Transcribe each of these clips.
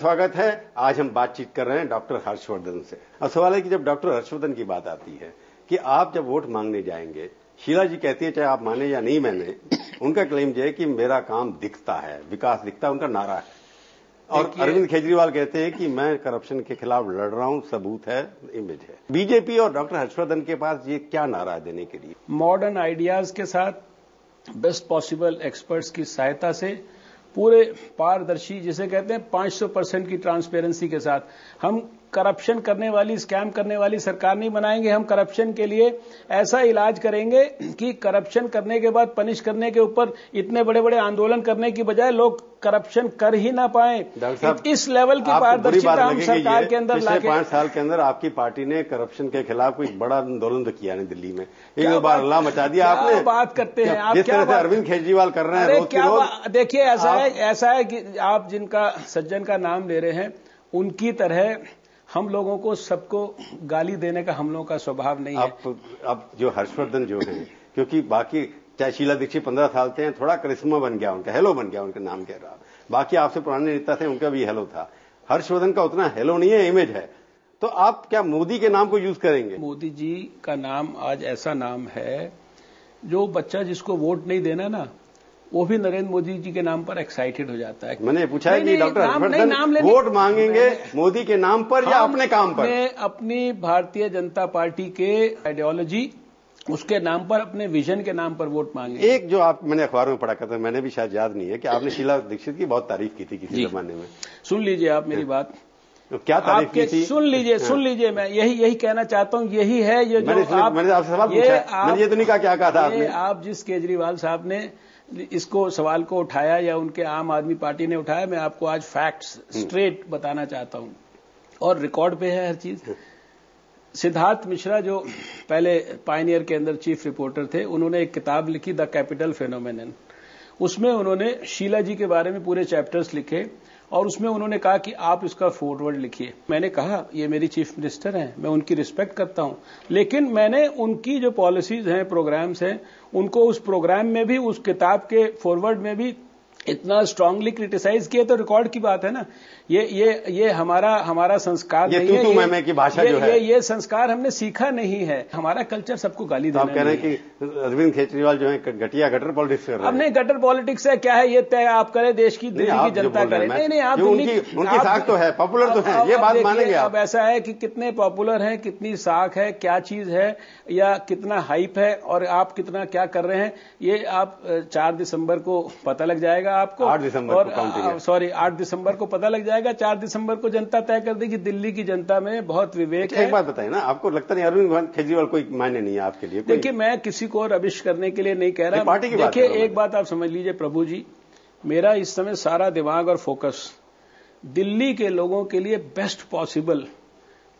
स्वागत है। आज हम बातचीत कर रहे हैं डॉक्टर हर्षवर्धन से। अब सवाल है कि जब डॉक्टर हर्षवर्धन की बात आती है कि आप जब वोट मांगने जाएंगे, शीला जी कहती है चाहे आप माने या नहीं माने, उनका क्लेम ये है कि मेरा काम दिखता है, विकास दिखता है, उनका नारा है। और अरविंद केजरीवाल कहते हैं कि मैं करप्शन के खिलाफ लड़ रहा हूं, सबूत है, इमेज है। बीजेपी और डॉक्टर हर्षवर्धन के पास ये क्या नारा है देने के लिए? मॉडर्न आइडियाज के साथ बेस्ट पॉसिबल एक्सपर्ट्स की सहायता से पूरे पारदर्शी, जिसे कहते हैं 500% की ट्रांसपेरेंसी के साथ हम करप्शन करने वाली, स्कैम करने वाली सरकार नहीं बनाएंगे। हम करप्शन के लिए ऐसा इलाज करेंगे कि करप्शन करने के बाद पनिश करने के ऊपर इतने बड़े बड़े आंदोलन करने की बजाय लोग करप्शन कर ही ना पाए। इस लेवल की पारदर्शिता हम सरकार के अंदर लाके। 5 साल के अंदर आपकी पार्टी ने करप्शन के खिलाफ कोई बड़ा आंदोलन तो किया नहीं दिल्ली में। एक बार अल्लाह मचा दिया आपने। बात करते हैं आप, जिस तरह से अरविंद केजरीवाल कर रहे हैं रोज की रोज। देखिए ऐसा है कि आप जिनका सज्जन का नाम ले रहे हैं, उनकी तरह हम लोगों को सबको गाली देने का हम लोगों का स्वभाव नहीं है। अब जो हर्षवर्धन जो है, क्योंकि बाकी चाहे शीला दीक्षित 15 साल थे, थोड़ा करिश्मा बन गया उनका, हेलो बन गया उनका नाम कह रहा। बाकी आपसे पुराने नेता थे, उनका भी हेलो था। हर्षवर्धन का उतना हेलो नहीं है, इमेज है। तो आप क्या मोदी के नाम को यूज करेंगे? मोदी जी का नाम आज ऐसा नाम है, जो बच्चा जिसको वोट नहीं देना ना, वो भी नरेंद्र मोदी जी के नाम पर एक्साइटेड हो जाता है। मैंने पूछा है कि डॉक्टर हर्षवर्धन वोट मांगेंगे मोदी के नाम पर या अपने काम पर? अपनी भारतीय जनता पार्टी के आइडियोलॉजी, उसके नाम पर, अपने विजन के नाम पर वोट मांगे। एक जो आप मैंने अखबारों में पढ़ा करता, मैंने भी शायद याद नहीं है कि आपने शीला दीक्षित की बहुत तारीफ की थी किसी जमाने में। सुन लीजिए आप मेरी बात। तो क्या तारीफ की थी? सुन लीजिए, मैं यही कहना चाहता हूं। यही है ये जो मैंने आपसे सवाल पूछा, मैंने ये तो नहीं कहा क्या कहा था आपने। आप जिस केजरीवाल साहब ने इसको सवाल को उठाया या उनके आम आदमी पार्टी ने उठाया, मैं आपको आज फैक्ट्स स्ट्रेट बताना चाहता हूं और रिकॉर्ड पे है हर चीज। सिद्धार्थ मिश्रा जो पहले पायनियर के अंदर चीफ रिपोर्टर थे, उन्होंने एक किताब लिखी द कैपिटल फेनोमेनन। उसमें उन्होंने शीला जी के बारे में पूरे चैप्टर्स लिखे और उसमें उन्होंने कहा कि आप इसका फॉरवर्ड लिखिए। मैंने कहा ये मेरी चीफ मिनिस्टर हैं, मैं उनकी रिस्पेक्ट करता हूं, लेकिन मैंने उनकी जो पॉलिसीज हैं, प्रोग्राम्स हैं, उनको उस प्रोग्राम में भी, उस किताब के फॉरवर्ड में भी इतना स्ट्रांगली क्रिटिसाइज किए। तो रिकॉर्ड की बात है ना। ये हमारा संस्कार नहीं है। ये मैं की भाषा जो है, ये संस्कार हमने सीखा नहीं है। हमारा कल्चर सबको गाली देना। आप कह रहे हैं कि अरविंद केजरीवाल जो है घटिया गटर पॉलिटिक्स कर रहे हैं। अब नहीं, गटर पॉलिटिक्स है क्या है, ये तय आप करें, देश की दिल्ली की जनता करे। नहीं, आप उनकी साख तो है, पॉपुलर तो है, ये बात मानेंगे आप? अब ऐसा है कि कितने पॉपुलर हैं, कितनी साख है, क्या चीज है, या कितना हाइप है, और आप कितना क्या कर रहे हैं, ये आप 4 दिसंबर को पता लग जाएगा आपको। 8 दिसंबर को 8 दिसंबर को पता लग जाएगा। 4 दिसंबर को जनता तय कर देगी। दिल्ली की जनता में बहुत विवेक है। एक बात बताइए ना, आपको लगता नहीं अरविंद केजरीवाल कोई मायने नहीं है आपके लिए? देखिए, मैं किसी को रबिश करने के लिए नहीं कह रहा। पार्टी की देखिए, एक बात आप समझ लीजिए प्रभु जी, मेरा इस समय सारा दिमाग और फोकस दिल्ली के लोगों के लिए बेस्ट पॉसिबल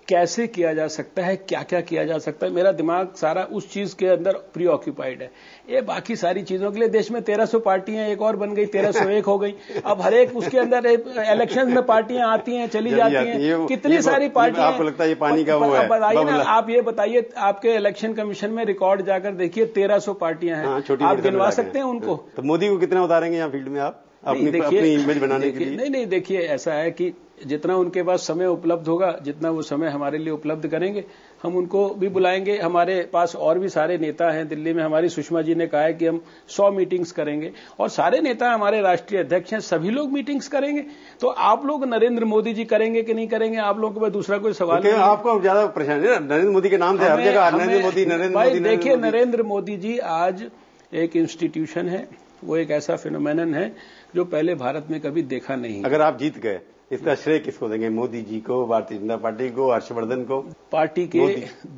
कैसे किया जा सकता है, क्या क्या किया जा सकता है, मेरा दिमाग सारा उस चीज के अंदर प्री ऑक्यूपाइड है। ये बाकी सारी चीजों के लिए देश में 1300 पार्टियां एक और बन गई, 1301 हो गई। अब हर एक उसके अंदर इलेक्शन में पार्टियां आती हैं, चली जाती हैं, कितनी सारी पार्टियां। आपको लगता है ये पानी का वो है? बताइए ना, आप ये बताइए, आपके इलेक्शन कमीशन में रिकॉर्ड जाकर देखिए, 1300 पार्टियां हैं। आप गिनवा सकते हैं उनको? तो मोदी को कितना उतारेंगे यहाँ फील्ड में आप अपनी इमेज बनाने के लिए? नहीं, देखिए ऐसा है कि जितना उनके पास समय उपलब्ध होगा, जितना वो समय हमारे लिए उपलब्ध करेंगे, हम उनको भी बुलाएंगे। हमारे पास और भी सारे नेता हैं दिल्ली में। हमारी सुषमा जी ने कहा है कि हम 100 मीटिंग्स करेंगे, और सारे नेता हमारे राष्ट्रीय अध्यक्ष हैं, सभी लोग मीटिंग्स करेंगे। तो आप लोग नरेंद्र मोदी जी करेंगे कि नहीं करेंगे, आप लोगों को दूसरा कोई सवाल नहीं। आपको ज्यादा परेशानी है नरेंद्र मोदी के नाम से, हर जगह नरेंद्र मोदी। देखिए, नरेंद्र मोदी जी आज एक इंस्टीट्यूशन है, वो एक ऐसा फिनोमेनन है जो पहले भारत में कभी देखा नहीं। अगर आप जीत गए, इसका श्रेय किसको देंगे? मोदी जी को, भारतीय जनता पार्टी को, हर्षवर्धन को? पार्टी के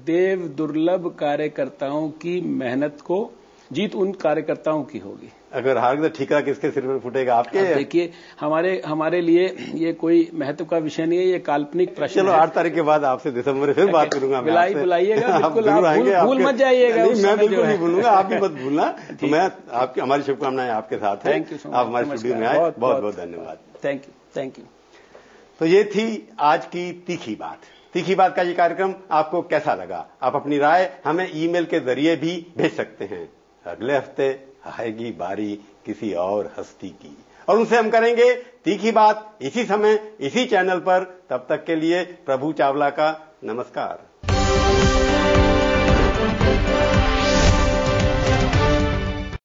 देव दुर्लभ कार्यकर्ताओं की मेहनत को जीत उन कार्यकर्ताओं की होगी। अगर हार गए तो ठीकरा किसके सिर पर फूटेगा? आपके? देखिए, हमारे लिए ये कोई महत्व का विषय नहीं है, ये काल्पनिक प्रश्न। चलो 8 तारीख के बाद आपसे दिसंबर फिर बात करूंगा। बुलाइएगा, बिल्कुल, आप भूल मत जाइएगा। मैं बिल्कुल नहीं भूलूंगा, आप भी मत भूलना। तो मैं आपकी, हमारी शुभकामनाएं आपके साथ है। आप हमारे स्टूडियो में आए, बहुत बहुत धन्यवाद। Thank you. तो ये थी आज की तीखी बात। तीखी बात का ये कार्यक्रम आपको कैसा लगा? आप अपनी राय हमें ईमेल के जरिए भी भेज सकते हैं। अगले हफ्ते आएगी बारी किसी और हस्ती की। और उनसे हम करेंगे तीखी बात इसी समय इसी चैनल पर। तब तक के लिए प्रभु चावला का नमस्कार।